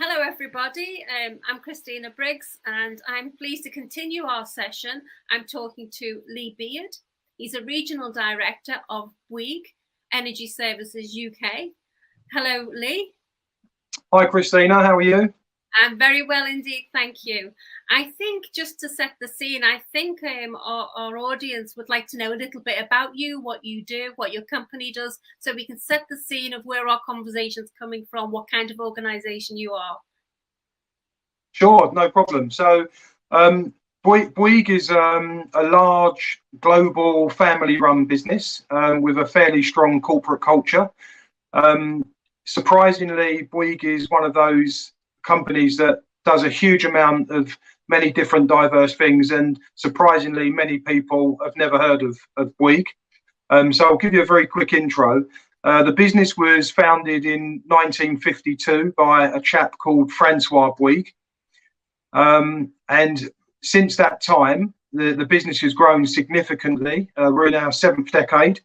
Hello everybody, I'm Christina Briggs and I'm pleased to continue our session. I'm talking to Lee Beard. He's a Regional Director of Bouygues Energy Services UK. Hello Lee. Hi Christina, how are you? I'm very well indeed, thank you. I think just to set the scene, I think our audience would like to know a little bit about you, what you do, what your company does, so we can set the scene of where our conversation's coming from, what kind of organisation you are. Sure, no problem. So Bouygues is a large global family-run business with a fairly strong corporate culture. Surprisingly, Bouygues is one of those companies that does a huge amount of many different diverse things, and surprisingly many people have never heard of Bouygues. So I'll give you a very quick intro. The business was founded in 1952 by a chap called Francois Bouygues, and since that time the business has grown significantly. We're in our 7th decade,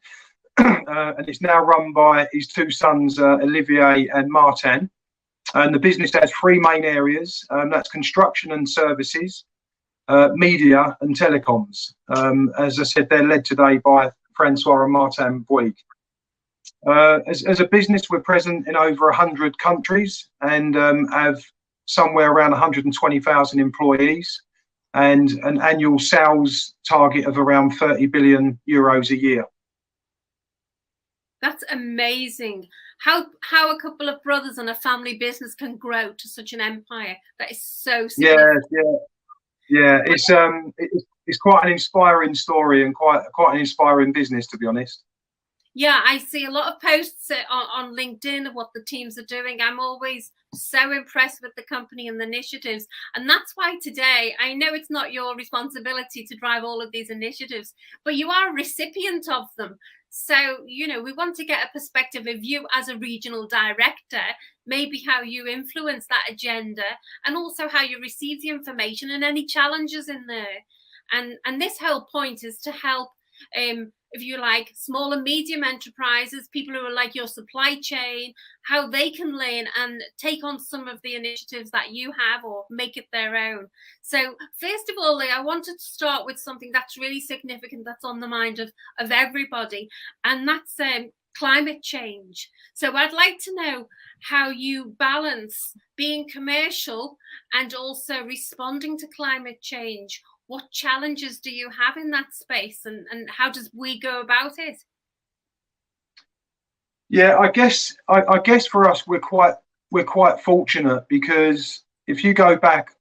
and it's now run by his two sons, Olivier and Martin. And the business has three main areas, that's construction and services, media and telecoms. As I said, they're led today by Francois and Martin Bouygues. As a business, we're present in over 100 countries and have somewhere around 120,000 employees and an annual sales target of around 30 billion euros a year. That's amazing. How a couple of brothers and a family business can grow to such an empire. That is so significant. Yeah. It's quite an inspiring story and quite an inspiring business, to be honest. Yeah, I see a lot of posts on LinkedIn of what the teams are doing. I'm always so impressed with the company and the initiatives. And that's why today, I know it's not your responsibility to drive all of these initiatives, but you are a recipient of them. So, you know, we want to get a perspective of you as a regional director, maybe how you influence that agenda and also how you receive the information and any challenges in there. And this whole point is to help, if you like, small and medium enterprises, people who are like your supply chain, how they can learn and take on some of the initiatives that you have or make it their own. So first of all, Lee, I wanted to start with something that's really significant, that's on the mind of everybody, and that's climate change. So I'd like to know how you balance being commercial and also responding to climate change. What challenges do you have in that space, and how does we go about it? Yeah, I guess for us we're quite fortunate, because if you go back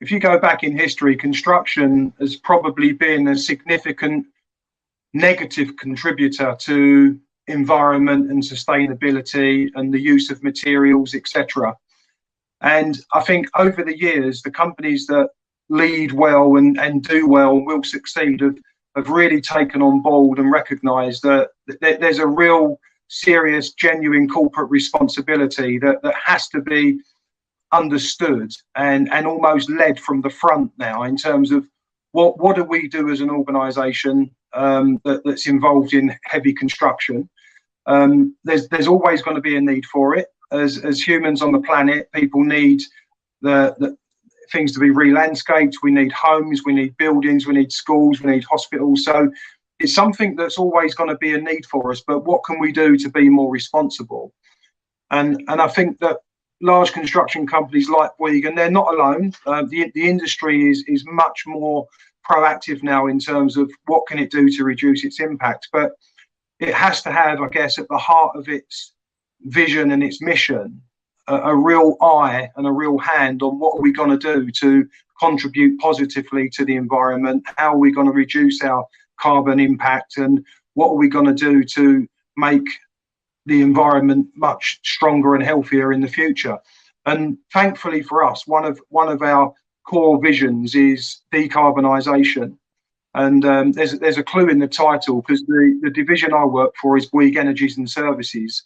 in history, construction has probably been a significant negative contributor to environment and sustainability and the use of materials, etc. And I think over the years, the companies that lead well and do well and will succeed have really taken on board and recognised that there's a real serious, genuine corporate responsibility that has to be understood and almost led from the front now, in terms of what do we do as an organisation that's involved in heavy construction. There's always going to be a need for it. As humans on the planet, people need the things to be re-landscaped. We need homes, we need buildings, we need schools, we need hospitals. So it's something that's always going to be a need for us, but what can we do to be more responsible? And I think that large construction companies like Bouygues, and they're not alone, the industry is much more proactive now in terms of what can it do to reduce its impact. But it has to have, I guess, at the heart of its vision and its mission, a real eye and a real hand on what are we going to do to contribute positively to the environment, how are we going to reduce our carbon impact, and what are we going to do to make the environment much stronger and healthier in the future. And thankfully for us, one of our core visions is decarbonisation. And there's a clue in the title, because the division I work for is Bouygues Energies and Services.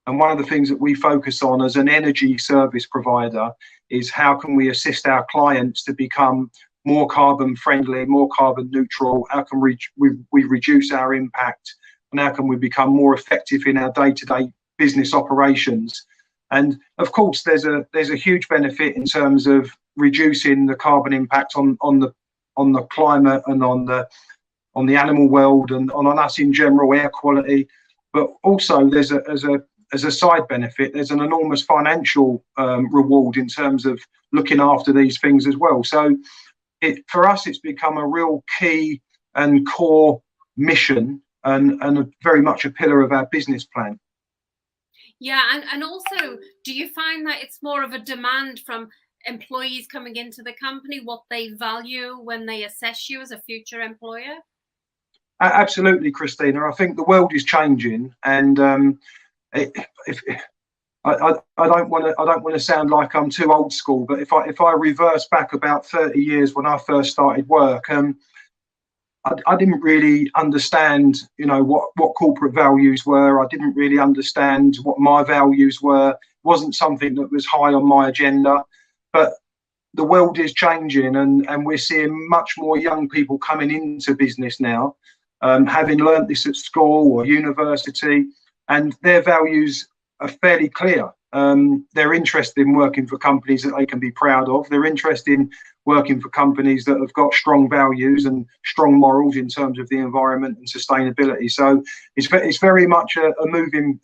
And one of the things that we focus on as an energy service provider is how can we assist our clients to become more carbon friendly, more carbon neutral? How can we reduce our impact? And how can we become more effective in our day-to-day business operations? And of course, there's a huge benefit in terms of reducing the carbon impact on the climate and on the animal world and on us in general, air quality. But also, there's as a side benefit, there's an enormous financial reward in terms of looking after these things as well. So for us, it's become a real key and core mission and very much a pillar of our business plan. Yeah, and also, do you find that it's more of a demand from employees coming into the company, what they value when they assess you as a future employer? Absolutely, Christina. I think the world is changing, and I don't want to sound like I'm too old school, but if I reverse back about 30 years when I first started work, I didn't really understand, what corporate values were. I didn't really understand what my values were. It wasn't something that was high on my agenda. But the world is changing, and we're seeing much more young people coming into business now, having learnt this at school or university, and their values are fairly clear. They're interested in working for companies that they can be proud of. They're interested in working for companies that have got strong values and strong morals in terms of the environment and sustainability. So it's very much a moving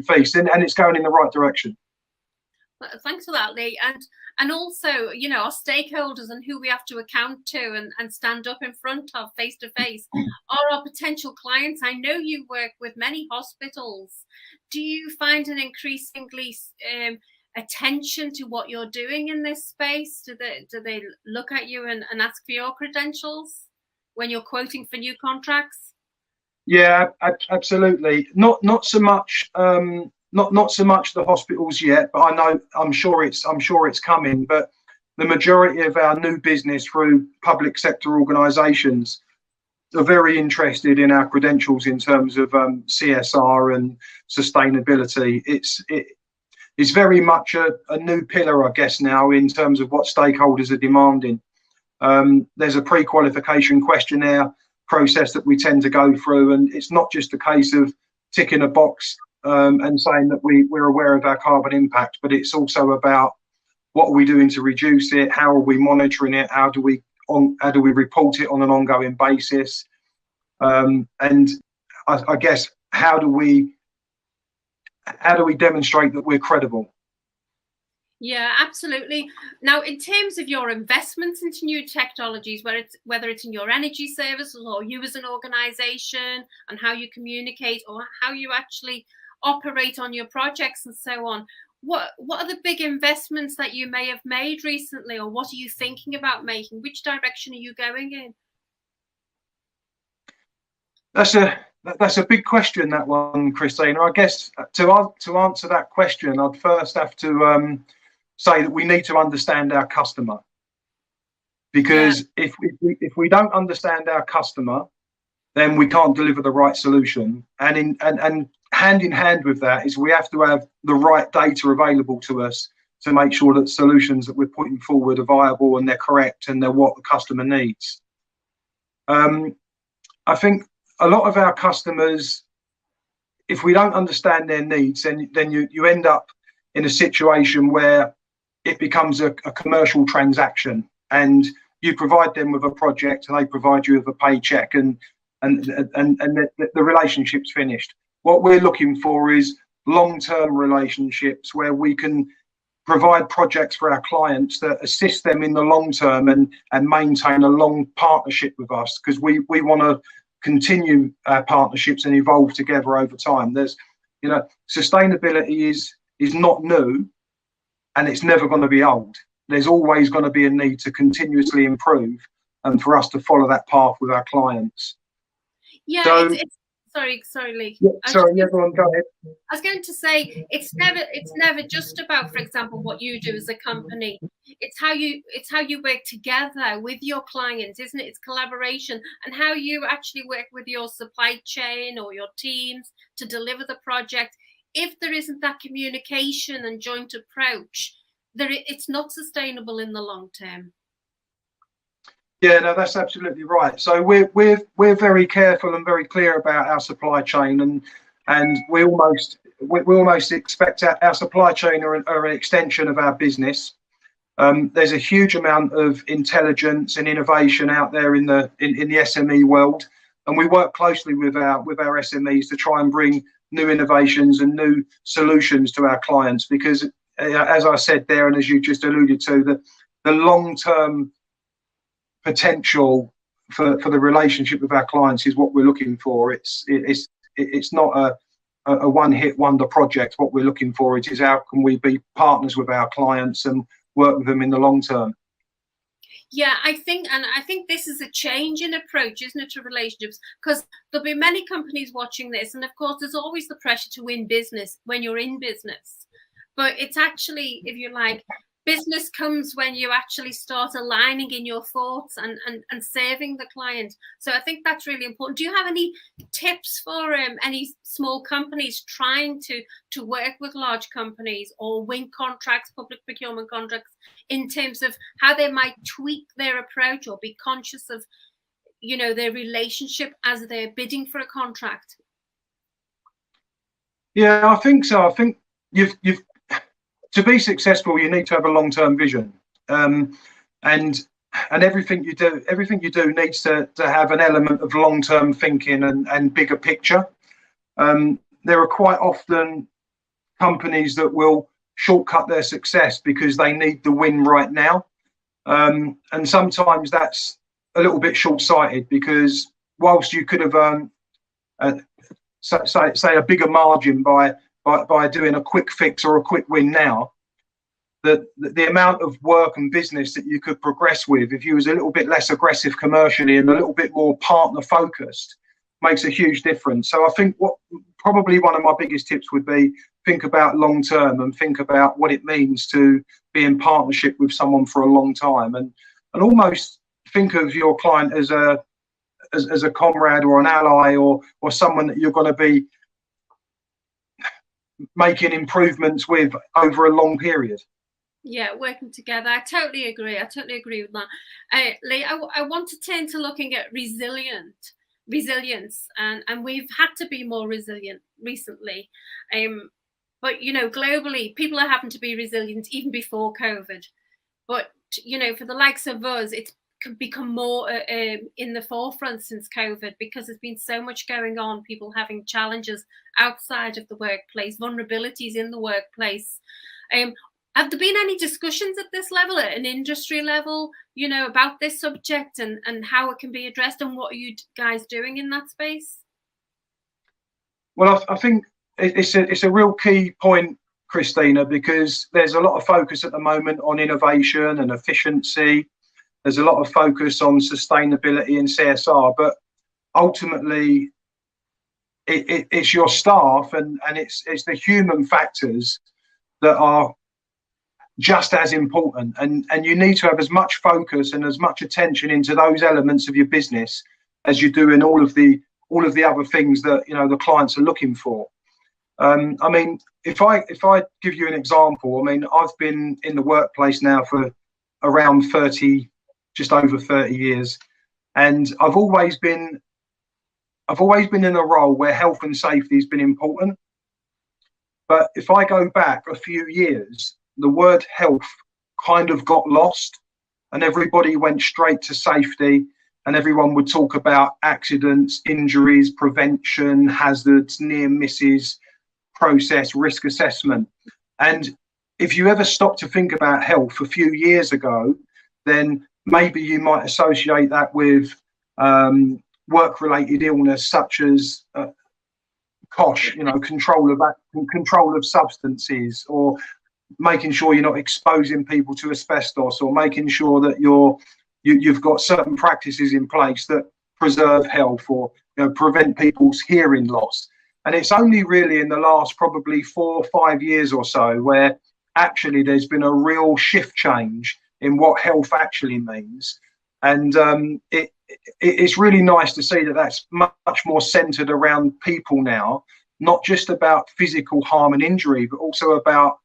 feast, and it's going in the right direction. Well, thanks for that, Lee. And also, our stakeholders and who we have to account to and stand up in front of face to face are our potential clients. I know you work with many hospitals. Do you find an increasingly attention to what you're doing in this space? Do they look at you and ask for your credentials when you're quoting for new contracts? Yeah, absolutely. Not so much. Not so much the hospitals yet, but I'm sure it's coming. But the majority of our new business through public sector organisations are very interested in our credentials in terms of CSR and sustainability. It's very much a new pillar, I guess, now in terms of what stakeholders are demanding. There's a pre-qualification questionnaire process that we tend to go through, and it's not just a case of ticking a box and saying that we're aware of our carbon impact, but it's also about what are we doing to reduce it, how are we monitoring it, how do we report it on an ongoing basis, and I guess how do we demonstrate that we're credible? Yeah, absolutely. Now, in terms of your investments into new technologies, whether it's in your energy services or you as an organisation, and how you communicate or how you actually operate on your projects and so on, what are the big investments that you may have made recently, or what are you thinking about making? Which direction are you going in? That's a big question, that one, Christina. I guess to answer that question, I'd first have to say that we need to understand our customer, because if we don't understand our customer, then we can't deliver the right solution. And hand in hand with that is we have to have the right data available to us to make sure that solutions that we're putting forward are viable and they're correct and they're what the customer needs. I think a lot of our customers, if we don't understand their needs, then you end up in a situation where it becomes a commercial transaction, and you provide them with a project and they provide you with a paycheck, and the relationship's finished. What we're looking for is long-term relationships where we can provide projects for our clients that assist them in the long term and maintain a long partnership with us, because we want to continue our partnerships and evolve together over time. Sustainability is not new, and it's never going to be old. There's always going to be a need to continuously improve and for us to follow that path with our clients. Yeah, so, sorry, Lee. Yeah, sorry, everyone, go ahead. I was going to say it's never just about, for example, what you do as a company. It's how you work together with your clients, isn't it? It's collaboration, and how you actually work with your supply chain or your teams to deliver the project. If there isn't that communication and joint approach, it's not sustainable in the long term. Yeah, no, that's absolutely right. So we're very careful and very clear about our supply chain, and we almost, we almost expect our supply chain are an extension of our business. There's a huge amount of intelligence and innovation out there in the SME world, and we work closely with our SMEs to try and bring new innovations and new solutions to our clients. Because, as I said there, and as you just alluded to, the long-term potential for the relationship with our clients is what we're looking for. It's not a one-hit wonder project. What we're looking for is how can we be partners with our clients and work with them in the long term. Yeah, I think this is a change in approach, isn't it, to relationships? Because there'll be many companies watching this, and of course, there's always the pressure to win business when you're in business. But it's actually, if you like, business comes when you actually start aligning in your thoughts and serving the client. So I think that's really important. Do you have any tips for any small companies trying to work with large companies or win contracts, public procurement contracts, in terms of how they might tweak their approach or be conscious of, their relationship as they're bidding for a contract? Yeah, I think so. I think you've to be successful, you need to have a long-term vision, and everything you do needs to have an element of long-term thinking and bigger picture. There are quite often companies that will shortcut their success because they need the win right now, and sometimes that's a little bit short-sighted, because whilst you could have earned say a bigger margin by doing a quick fix or a quick win now, the amount of work and business that you could progress with if you was a little bit less aggressive commercially and a little bit more partner focused makes a huge difference. So I think probably one of my biggest tips would be think about long term and think about what it means to be in partnership with someone for a long time, and almost think of your client as a comrade or an ally or someone that you're going to be making improvements with over a long period. Yeah, working together. I totally agree with that. Lee, I want to turn to looking at resilience, and we've had to be more resilient recently. But globally, people are having to be resilient even before COVID. But for the likes of us, it's become more in the forefront since COVID, because there's been so much going on, people having challenges outside of the workplace, vulnerabilities in the workplace. Have there been any discussions at this level, at an industry level, about this subject and how it can be addressed, and what are you guys doing in that space? Well, I think it's a real key point, Christina, because there's a lot of focus at the moment on innovation and efficiency. There's a lot of focus on sustainability and CSR, but ultimately it's your staff and it's the human factors that are just as important, and you need to have as much focus and as much attention into those elements of your business as you do in all of the other things that the clients are looking for. I mean, if I give you an example, I mean, I've been in the workplace now for around just over 30 years, and I've always been in a role where health and safety has been important. But if I go back a few years, the word health kind of got lost, and everybody went straight to safety, and everyone would talk about accidents, injuries, prevention, hazards, near misses, process, risk assessment. And if you ever stop to think about health a few years ago, then maybe you might associate that with work-related illness such as COSH, control of substances, or making sure you're not exposing people to asbestos, or making sure that you've got certain practices in place that preserve health or prevent people's hearing loss. And it's only really in the last probably 4 or 5 years or so where actually there's been a real shift change in what health actually means. And it's really nice to see that that's much more centered around people now, not just about physical harm and injury, but also about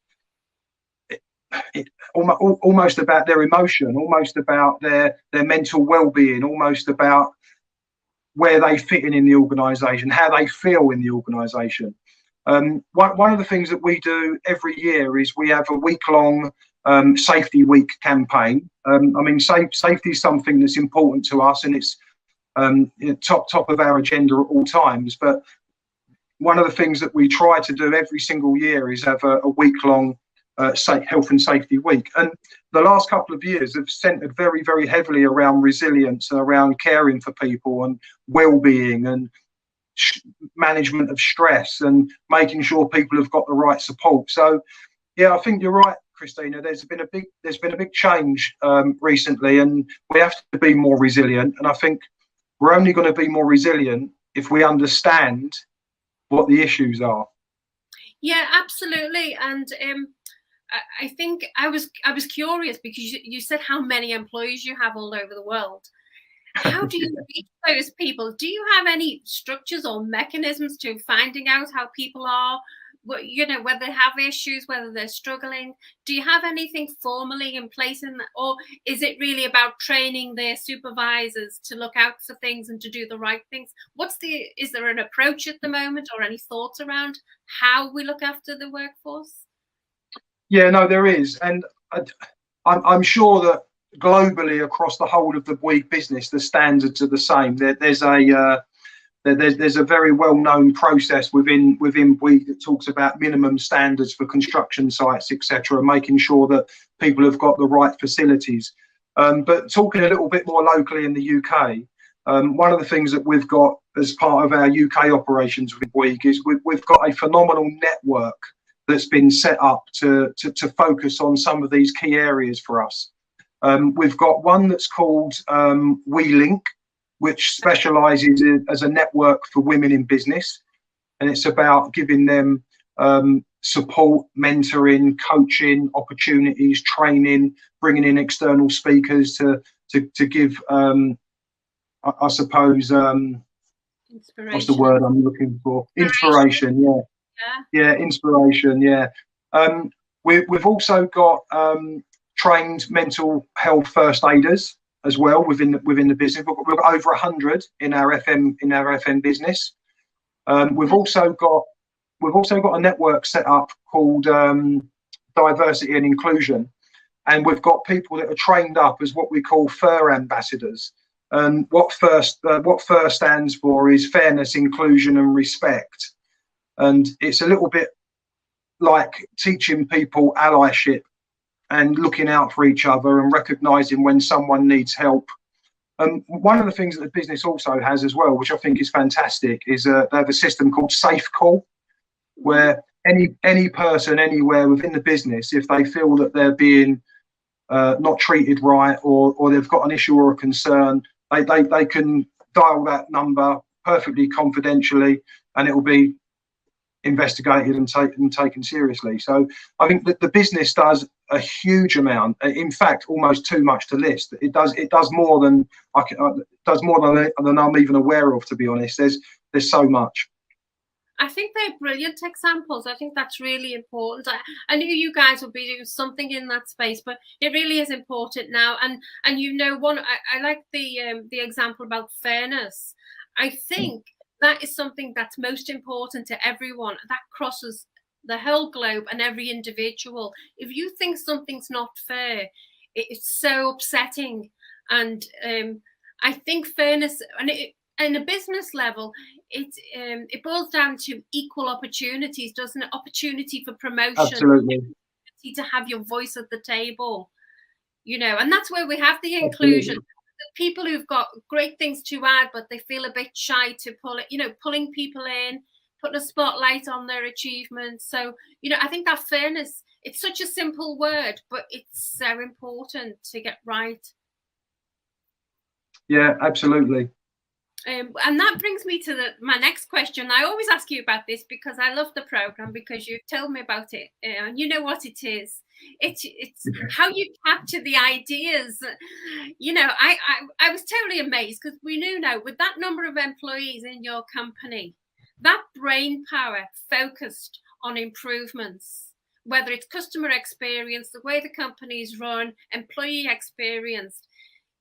almost about their emotion, almost about their mental well-being, almost about where they fit in the organisation, how they feel in the organisation. One of the things that we do every year is we have a week-long safety week campaign. I mean, safety is something that's important to us, and it's top of our agenda at all times. But one of the things that we try to do every single year is have a week-long health and safety week. And the last couple of years have centered very, very heavily around resilience and around caring for people and well-being and management of stress and making sure people have got the right support. So yeah, I think you're right, Christina. There's been a big change recently, and we have to be more resilient. And I think we're only going to be more resilient if we understand what the issues are. Yeah, absolutely. And I think I was curious because you said how many employees you have all over the world. How do you reach those people? Do you have any structures or mechanisms to finding out how people are? You know, whether they have issues, whether they're struggling. Do you have anything formally in place or is it really about training their supervisors to look out for things and to do the right things? Is there an approach at the moment or any thoughts around how we look after the workforce? Yeah, no, there is. And I'm sure that globally across the whole of the Bouygues business, the standards are the same. There's a very well-known process within Bouygues that talks about minimum standards for construction sites, etc., making sure that people have got the right facilities. But talking a little bit more locally in the UK, one of the things that we've got as part of our UK operations with Bouygues is we've got a phenomenal network that's been set up to focus on some of these key areas for us. We've got one that's called We Link, which specialises as a network for women in business, and it's about giving them support, mentoring, coaching, opportunities, training, bringing in external speakers to give, I suppose, what's the word I'm looking for? Inspiration, yeah, inspiration, yeah. We've also got trained mental health first aiders as well within the business. We've got over 100 in our FM business. We've also got a network set up called Diversity and Inclusion, and we've got people that are trained up as what we call FIR ambassadors. And what FIR stands for is fairness, inclusion, and respect. And it's a little bit like teaching people allyship and looking out for each other and recognizing when someone needs help. And one of the things that the business also has as well, which I think is fantastic, is they have a system called Safe Call, where any person anywhere within the business, if they feel that they're being not treated right or they've got an issue or a concern, they can dial that number perfectly confidentially, and it will be investigated and taken seriously. So I think that the business does a huge amount. In fact, almost too much to list. It does more than than I'm even aware of, to be honest. There's so much. I think they're brilliant examples. I think that's really important. I knew you guys would be doing something in that space, but it really is important now. And you know, I like the example about fairness. I think that is something that's most important to everyone. That crosses the whole globe and every individual. If you think something's not fair, it's so upsetting. And I think fairness, and in a business level, it boils down to equal opportunities, doesn't it? Opportunity for promotion, absolutely. Opportunity to have your voice at the table, you know, and that's where we have the inclusion. Absolutely. People who've got great things to add, but they feel a bit shy to pulling people in, putting a spotlight on their achievements. So, you know, I think that fairness, it's such a simple word, but it's so important to get right. Yeah, absolutely. And that brings me to my next question. I always ask you about this because I love the program, because you've told me about it and you know what it is. It's how you capture the ideas. You know, I was totally amazed because we knew now with that number of employees in your company, that brain power focused on improvements, whether it's customer experience, the way the company is run, employee experience.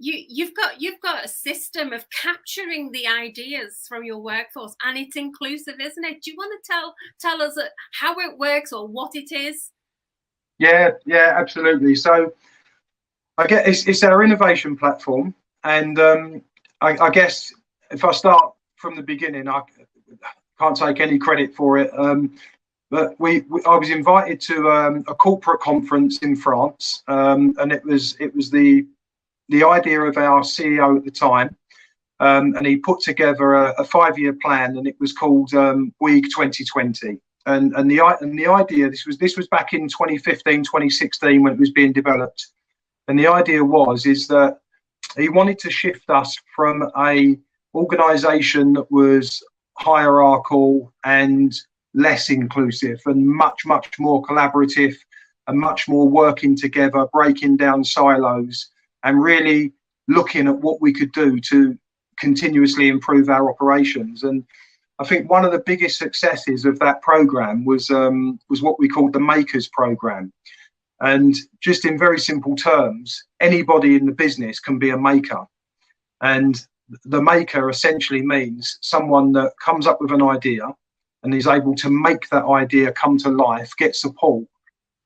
you've got a system of capturing the ideas from your workforce, and it's inclusive, isn't it? Do you want to tell us how it works or what it is? Yeah, absolutely. So I guess it's our innovation platform, and I guess if I start from the beginning, I can't take any credit for it. But I was invited to a corporate conference in France, and it was the idea of our CEO at the time, and he put together a 5-year plan, and it was called Bouygues 2020. And the idea, this was back in 2015, 2016 when it was being developed. And the idea is that he wanted to shift us from a organisation that was hierarchical and less inclusive and much more collaborative and much more working together, breaking down silos, and really looking at what we could do to continuously improve our operations. And I think one of the biggest successes of that program was what we called the Makers program. And just in very simple terms, anybody in the business can be a maker. And the maker essentially means someone that comes up with an idea and is able to make that idea come to life, get support,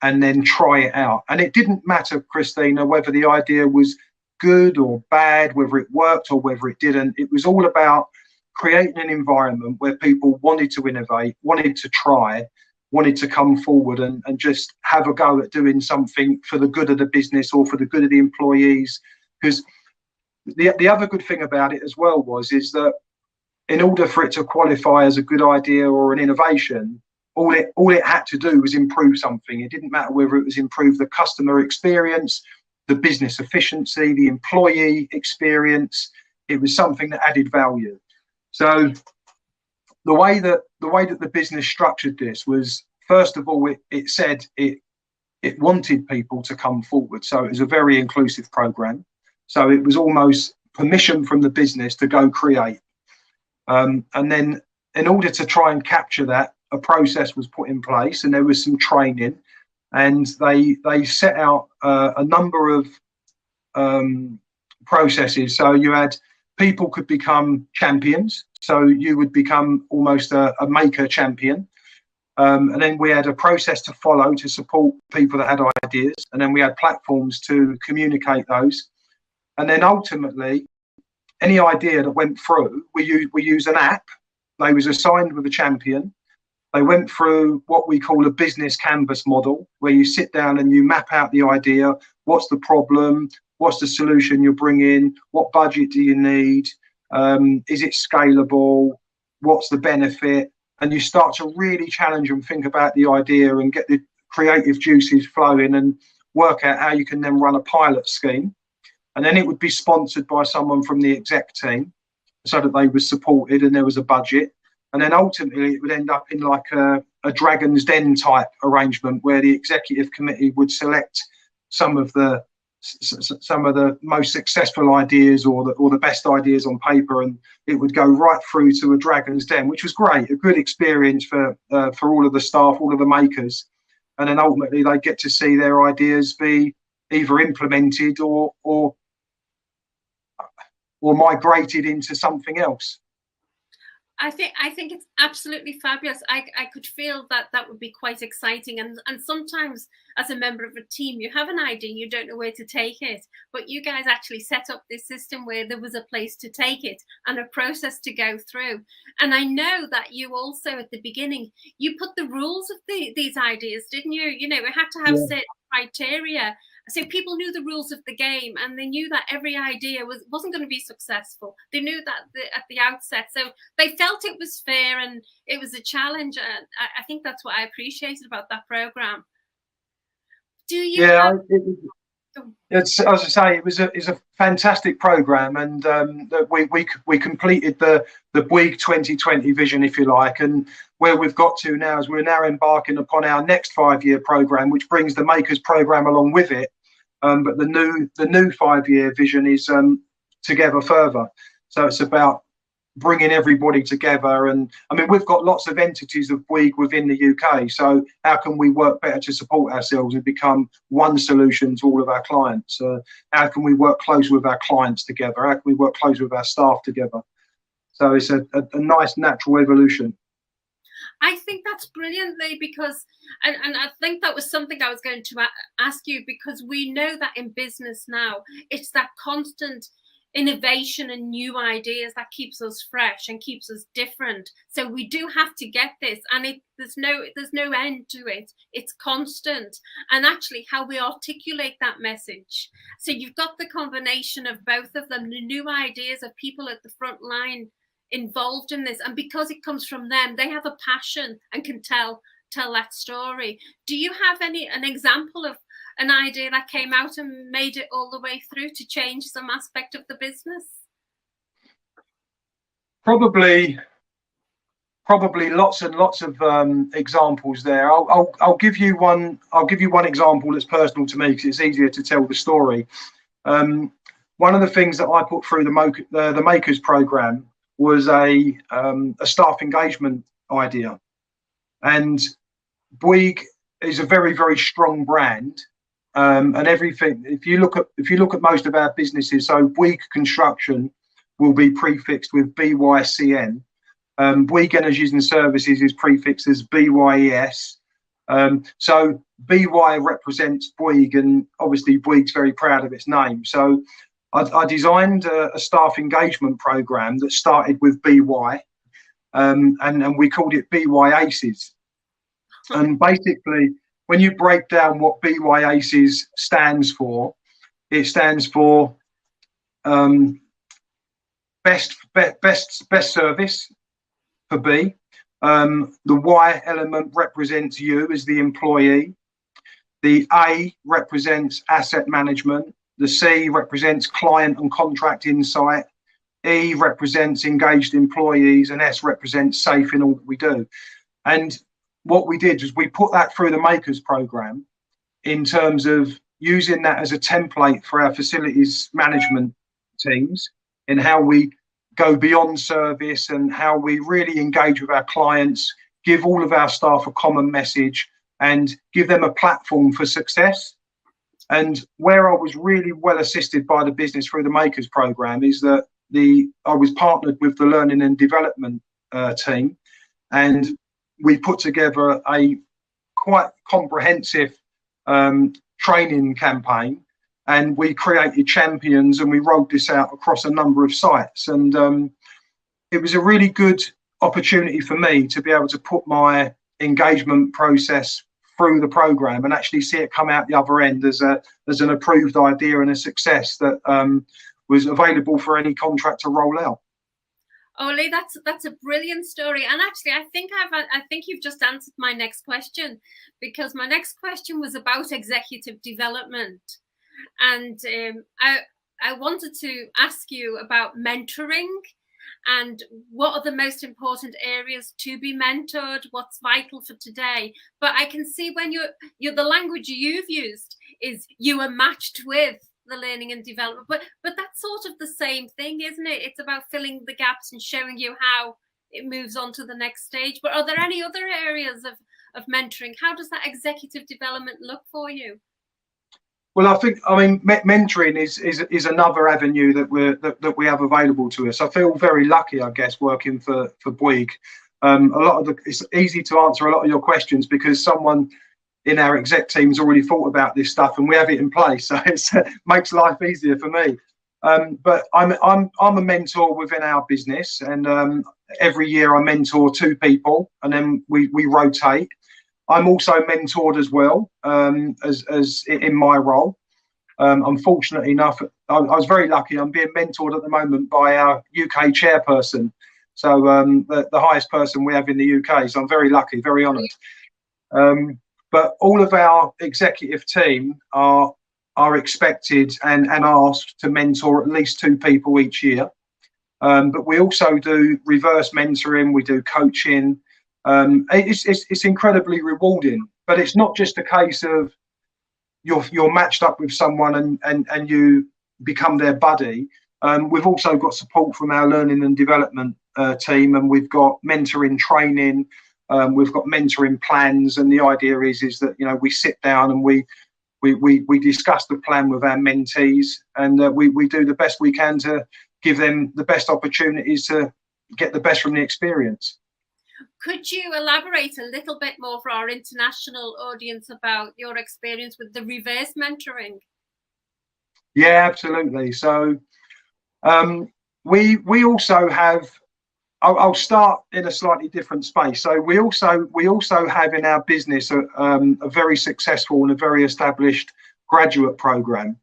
and then try it out. And it didn't matter, Christina, whether the idea was good or bad, whether it worked or whether it didn't. It was all about creating an environment where people wanted to innovate, wanted to try, wanted to come forward and just have a go at doing something for the good of the business or for the good of the employees. Because the other good thing about it as well is that in order for it to qualify as a good idea or an innovation, all it had to do was improve something. It didn't matter whether it was improve the customer experience, the business efficiency, the employee experience. It was something that added value. So the way that the business structured this was, first of all, it said it wanted people to come forward. So it was a very inclusive program. So it was almost permission from the business to go create. And then in order to try and capture that, a process was put in place, and there was some training, and they set out a number of processes. So you had people could become champions. So you would become almost a maker champion. And then we had a process to follow to support people that had ideas. And then we had platforms to communicate those. And then ultimately, any idea that went through, we use an app. They was assigned with a champion. They went through what we call a business canvas model, where you sit down and you map out the idea. What's the problem? What's the solution you're bringing? What budget do you need? Is it scalable? What's the benefit? And you start to really challenge and think about the idea and get the creative juices flowing and work out how you can then run a pilot scheme. And then it would be sponsored by someone from the exec team so that they were supported and there was a budget. And then ultimately it would end up in like a Dragon's Den type arrangement where the executive committee would select some of the most successful ideas or the best ideas on paper, and it would go right through to a Dragon's Den, which was great, a good experience for all of the staff, all of the makers. And then ultimately they get to see their ideas be either implemented or migrated into something else. I think it's absolutely fabulous. I could feel that would be quite exciting. And sometimes as a member of a team, you have an idea, you don't know where to take it. But you guys actually set up this system where there was a place to take it and a process to go through. And I know that you also at the beginning, you put the rules of these ideas, didn't you? You know, we had to have certain criteria. So people knew the rules of the game, and they knew that every idea wasn't going to be successful. They knew that at the outset. So they felt it was fair and it was a challenge. And I think that's what I appreciated about that program. Do you? Yeah, it's, as I say, it's a fantastic program, and we completed the Bouygues 2020 vision, if you like, and where we've got to now is we're now embarking upon our next 5-year program, which brings the Makers program along with it. But the new 5-year vision is Together Further. So it's about bringing everybody together. And I mean, we've got lots of entities of Bouygues within the UK. So how can we work better to support ourselves and become one solution to all of our clients? How can we work closer with our clients together? How can we work closer with our staff together? So it's a nice natural evolution. I think that's brilliant, Lee, because, and I think that was something I was going to ask you, because we know that in business now, it's that constant innovation and new ideas that keeps us fresh and keeps us different. So we do have to get this, and there's no end to it. It's constant, and actually how we articulate that message. So you've got the combination of both of them, the new ideas of people at the front line involved in this, and because it comes from them, they have a passion and can tell that story. Do you have an example of an idea that came out and made it all the way through to change some aspect of the business? Probably lots and lots of examples there. I'll give you one. I'll give you one example that's personal to me because it's easier to tell the story. One of the things that I put through the Makers program was a staff engagement idea, and Bouygues is a very, very strong brand, and everything. If you look at most of our businesses, so Bouygues Construction will be prefixed with BYCN. Bouygues Energies and Services is prefixed as BYES. So BY represents Bouygues, and obviously Bouygues very proud of its name. So I designed a staff engagement program that started with BY, and we called it BY Aces. And basically, when you break down what BY Aces stands for, it stands for best service for B. The Y element represents you as the employee. The A represents asset management. The C represents client and contract insight. E represents engaged employees, and S represents safe in all that we do. And what we did was we put that through the Makers program in terms of using that as a template for our facilities management teams in how we go beyond service and how we really engage with our clients, give all of our staff a common message, and give them a platform for success. And where I was really well assisted by the business through the Makers program is that I was partnered with the learning and development team, and we put together a quite comprehensive training campaign, and we created champions, and we rolled this out across a number of sites. And it was a really good opportunity for me to be able to put my engagement process through the program and actually see it come out the other end as an approved idea and a success that was available for any contract to roll out. Oh, Lee, that's a brilliant story. And actually, I think you've just answered my next question, because my next question was about executive development, and I wanted to ask you about mentoring. And what are the most important areas to be mentored? What's vital for today? But I can see when you're the language you've used is you are matched with the learning and development. But that's sort of the same thing, isn't it? It's about filling the gaps and showing you how it moves on to the next stage. But are there any other areas of mentoring? How does that executive development look for you? Well, I mean, mentoring is another avenue that we have available to us. I feel very lucky, I guess, working for Bouygues. It's easy to answer a lot of your questions because someone in our exec team's already thought about this stuff, and we have it in place, so it makes life easier for me. But I'm a mentor within our business, and every year I mentor 2 people, and then we rotate. I'm also mentored as well, as in my role. I'm fortunate enough, I was very lucky, I'm being mentored at the moment by our UK chairperson. So the highest person we have in the UK. So I'm very lucky, very honoured. But all of our executive team are expected and asked to mentor at least 2 people each year. But we also do reverse mentoring, we do coaching. It's incredibly rewarding, but it's not just a case of you're matched up with someone and you become their buddy. We've also got support from our learning and development team, and we've got mentoring training. We've got mentoring plans, and the idea is that we sit down and we discuss the plan with our mentees, and we do the best we can to give them the best opportunities to get the best from the experience. Could you elaborate a little bit more for our international audience about your experience with the reverse mentoring? Yeah, absolutely. So we also have. I'll start in a slightly different space. So we also have in our business a very successful and a very established graduate program,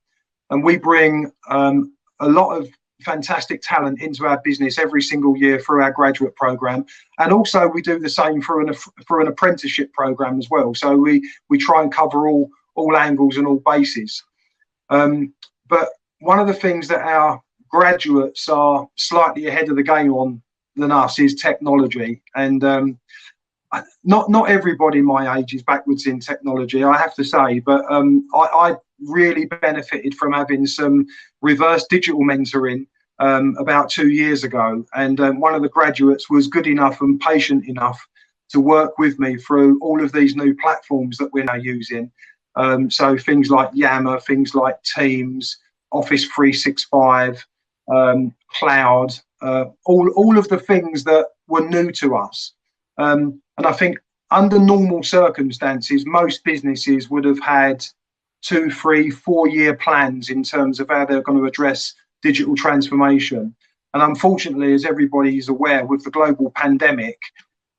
and we bring a lot of fantastic talent into our business every single year through our graduate program, and also we do the same for an apprenticeship program as well. So we try and cover all angles and all bases. But one of the things that our graduates are slightly ahead of the game on than us is technology, and not everybody my age is backwards in technology, I have to say, but I really benefited from having some reverse digital mentoring about 2 years ago, and one of the graduates was good enough and patient enough to work with me through all of these new platforms that we're now using. So things like Yammer, things like Teams, Office 365, cloud, all of the things that were new to us. And I think under normal circumstances, most businesses would have had 2, 3, 4 year plans in terms of how they're going to address digital transformation. And unfortunately, as everybody is aware, with the global pandemic,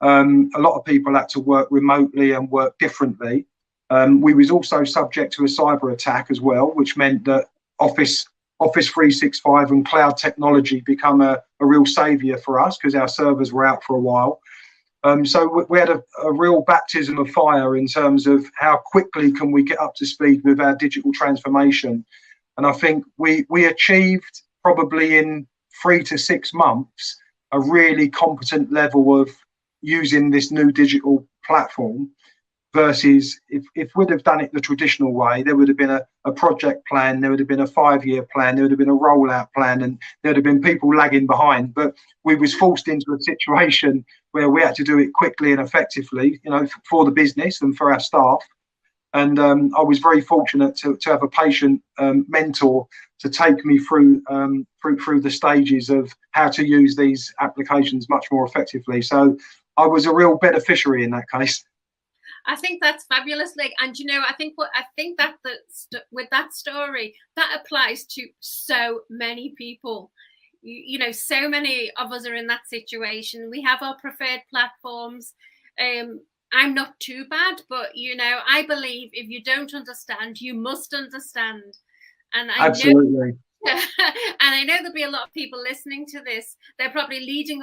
a lot of people had to work remotely and work differently. We was also subject to a cyber attack as well, which meant that Office 365 and cloud technology become a real saviour for us because our servers were out for a while. So we had a real baptism of fire in terms of how quickly can we get up to speed with our digital transformation. And I think we achieved probably in 3 to 6 months a really competent level of using this new digital platform, versus if we'd have done it the traditional way, there would have been a project plan, there would have been a 5-year plan, there would have been a rollout plan, and there would have been people lagging behind. But we was forced into a situation where we had to do it quickly and effectively, for the business and for our staff. And I was very fortunate to have a patient mentor to take me through the stages of how to use these applications much more effectively. So I was a real beneficiary in that case. I think that's fabulous, and I think that with that story, that applies to so many people. So many of us are in that situation. We have our preferred platforms. I'm not too bad, but I believe if you don't understand, you must understand. And absolutely. And I know there'll be a lot of people listening to this. They're probably leading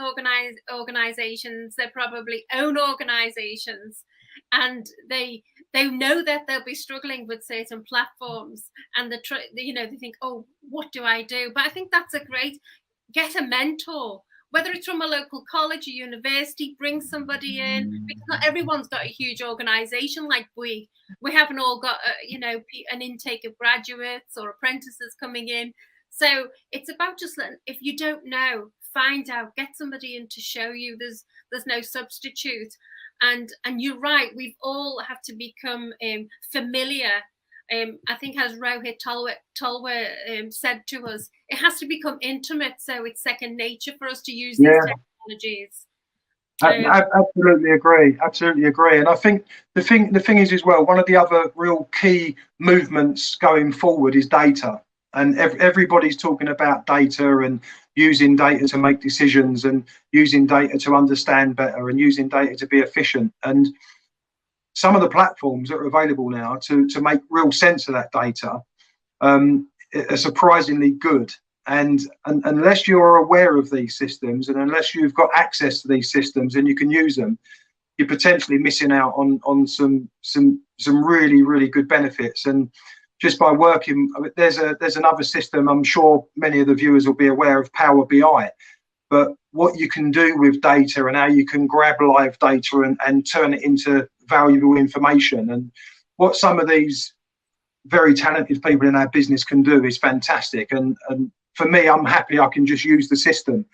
organizations. They're probably own organizations. And they know that they'll be struggling with certain platforms, and they think, oh, what do I do? But I think that's get a mentor, whether it's from a local college or university, bring somebody in, because not everyone's got a huge organization like Bouygues. We haven't all got an intake of graduates or apprentices coming in. So it's about just letting, if you don't know, find out, get somebody in to show you. There's no substitute. And you're right, we've all have to become familiar. I think, as Rohit Talwar said to us, it has to become intimate, so it's second nature for us to use these technologies. Absolutely agree. And I think the thing is as well, one of the other real key movements going forward is data. And everybody's talking about data and using data to make decisions and using data to understand better and using data to be efficient. And some of the platforms that are available now to make real sense of that data are surprisingly good. And unless you're aware of these systems, and unless you've got access to these systems and you can use them, you're potentially missing out on some really, really good benefits. And just by working, there's another system, I'm sure many of the viewers will be aware of, Power BI. But what you can do with data and how you can grab live data and turn it into valuable information, and what some of these very talented people in our business can do is fantastic. And for me, I'm happy I can just use the system.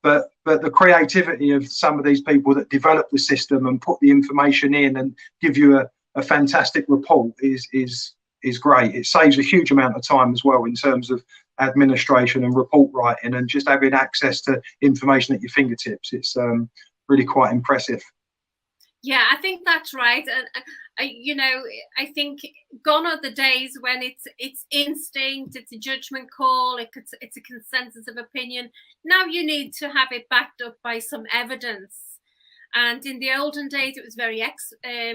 But the creativity of some of these people that develop the system and put the information in and give you a fantastic report is great. It saves a huge amount of time as well in terms of administration and report writing, and just having access to information at your fingertips. It's really quite impressive. Yeah, I think that's right. And you know, I think gone are the days when it's instinct, it's a judgment call, it's a consensus of opinion. Now you need to have it backed up by some evidence. And in the olden days, it was very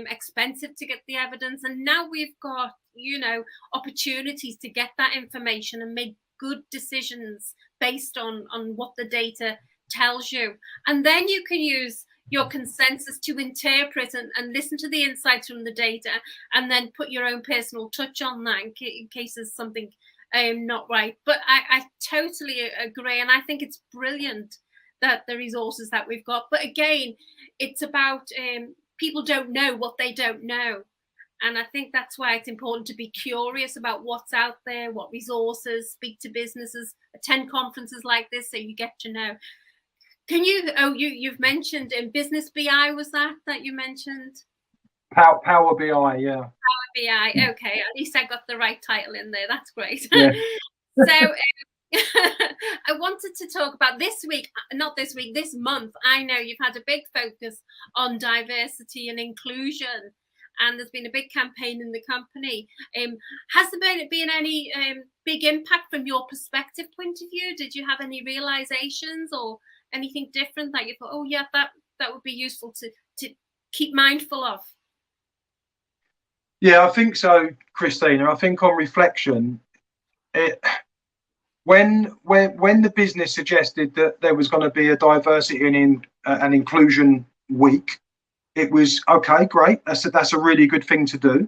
expensive to get the evidence. And now we've got, you know, opportunities to get that information and make good decisions based on what the data tells you. And then you can use your consensus to interpret and listen to the insights from the data, and then put your own personal touch on that in case there's something not right. But I totally agree, and I think it's brilliant that the resources that we've got. But again, it's about people don't know what they don't know. And I think that's why it's important to be curious about what's out there, what resources, speak to businesses, attend conferences like this so you get to know. Can you, you've mentioned in Business BI, was that you mentioned? Power BI, yeah. Power BI, okay. At least I got the right title in there. That's great. Yeah. So I wanted to talk about this month. I know you've had a big focus on diversity and inclusion, and there's been a big campaign in the company. Has there been any big impact from your perspective point of view? Did you have any realizations or anything different that you thought, oh yeah, that would be useful to keep mindful of? Yeah, I think so, Christina. I think on reflection, when the business suggested that there was going to be a diversity and inclusion week, it was okay, great. That's a really good thing to do.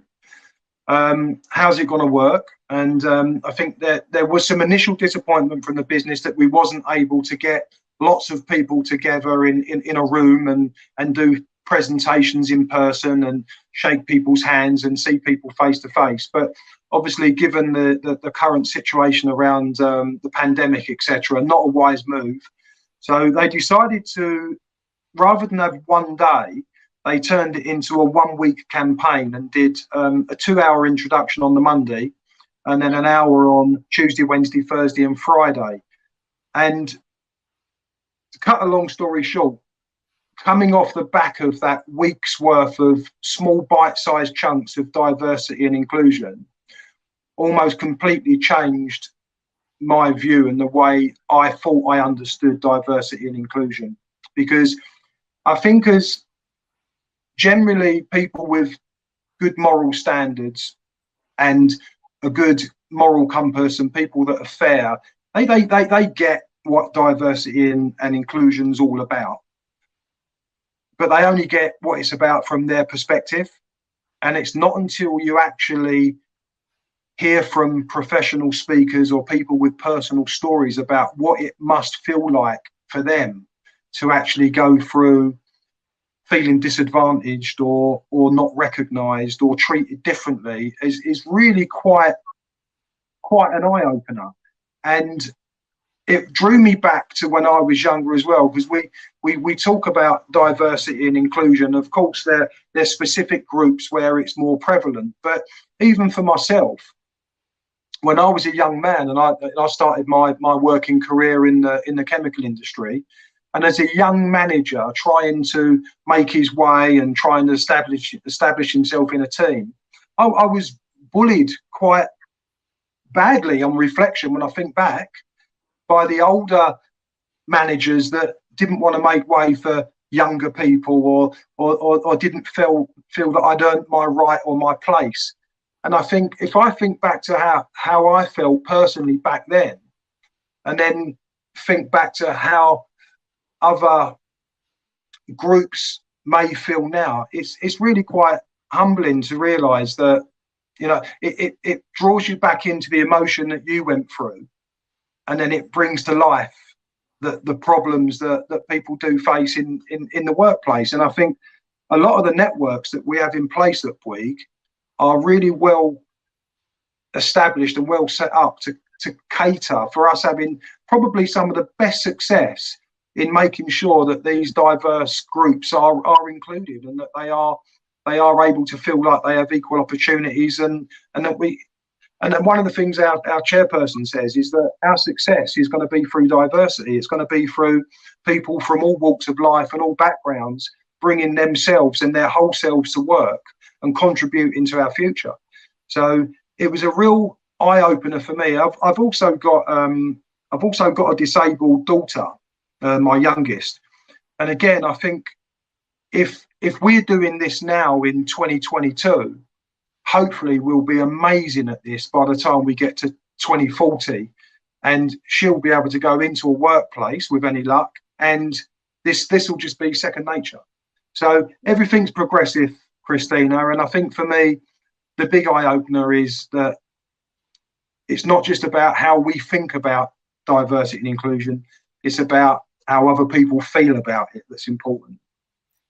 How's it going to work? And I think that there was some initial disappointment from the business that we wasn't able to get lots of people together in a room and do presentations in person and shake people's hands and see people face to face. But obviously, given the current situation around the pandemic, etc., not a wise move. So they decided to, rather than have one day, they turned it into a 1-week campaign and did a 2-hour introduction on the Monday, and then an hour on Tuesday, Wednesday, Thursday, and Friday. And to cut a long story short, coming off the back of that week's worth of small bite-sized chunks of diversity and inclusion, almost completely changed my view and the way I thought I understood diversity and inclusion. Because I think as generally people with good moral standards and a good moral compass and people that are fair, they get what diversity and inclusion is all about. But they only get what it's about from their perspective. And it's not until you actually hear from professional speakers or people with personal stories about what it must feel like for them to actually go through feeling disadvantaged or not recognised or treated differently is really quite an eye-opener. And it drew me back to when I was younger as well, because we talk about diversity and inclusion. Of course, there's specific groups where it's more prevalent, but even for myself, when I was a young man and I started my working career in the chemical industry, and as a young manager trying to make his way and trying to establish himself in a team, I was bullied quite badly on reflection when I think back, by the older managers that didn't want to make way for younger people or didn't feel that I'd earned my right or my place. And I think if I think back to how I felt personally back then, and then think back to how other groups may feel now, it's really quite humbling to realise that, you know, it draws you back into the emotion that you went through. And then it brings to life the problems that people do face in the workplace. And I think a lot of the networks that we have in place at Bouygues are really well established and well set up to cater for us having probably some of the best success in making sure that these diverse groups are included, and that they are able to feel like they have equal opportunities, and that we. And then one of the things our chairperson says is that our success is going to be through diversity. It's going to be through people from all walks of life and all backgrounds bringing themselves and their whole selves to work and contributing to our future. So it was a real eye opener for me. I've also got a disabled daughter, my youngest, and again I think if we're doing this now in 2022. Hopefully we'll be amazing at this by the time we get to 2040, and she'll be able to go into a workplace with any luck, and this will just be second nature. So everything's progressive, Christina, and I think for me the big eye-opener is that it's not just about how we think about diversity and inclusion, it's about how other people feel about it that's important.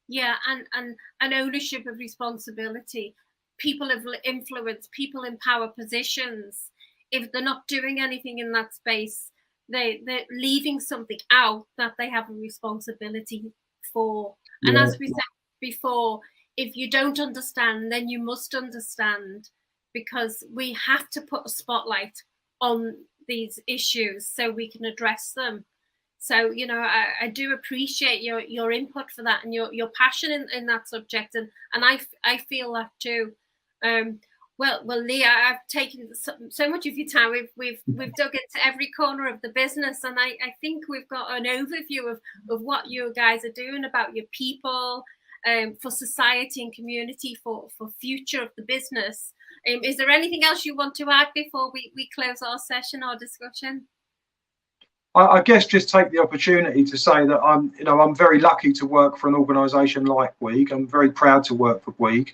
Yeah, and ownership of responsibility. People of influence, people in power positions, if they're not doing anything in that space, they're leaving something out that they have a responsibility for. Yeah. And as we said before, if you don't understand, then you must understand, because we have to put a spotlight on these issues so we can address them. So, you know, I do appreciate your input for that, and your passion in that subject, and I feel that too. Well, Leah, I've taken so much of your time. We've dug into every corner of the business, and I think we've got an overview of what you guys are doing about your people, for society and community, for future of the business. Is there anything else you want to add before we close our session or discussion? I guess just take the opportunity to say that I'm very lucky to work for an organisation like Bouygues. I'm very proud to work for Bouygues.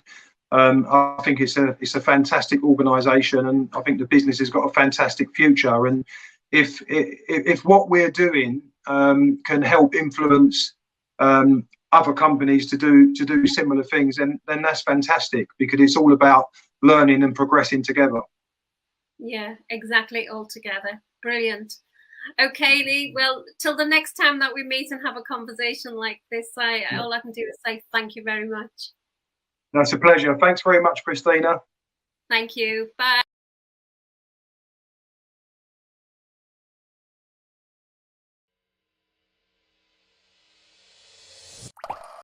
I think it's a fantastic organisation, and I think the business has got a fantastic future. And if what we're doing can help influence other companies to do similar things, then that's fantastic, because it's all about learning and progressing together. Yeah, exactly, all together. Brilliant. Okay, Lee, well, till the next time that we meet and have a conversation like this, all I can do is say thank you very much. That's a pleasure. Thanks very much, Christina. Thank you. Bye.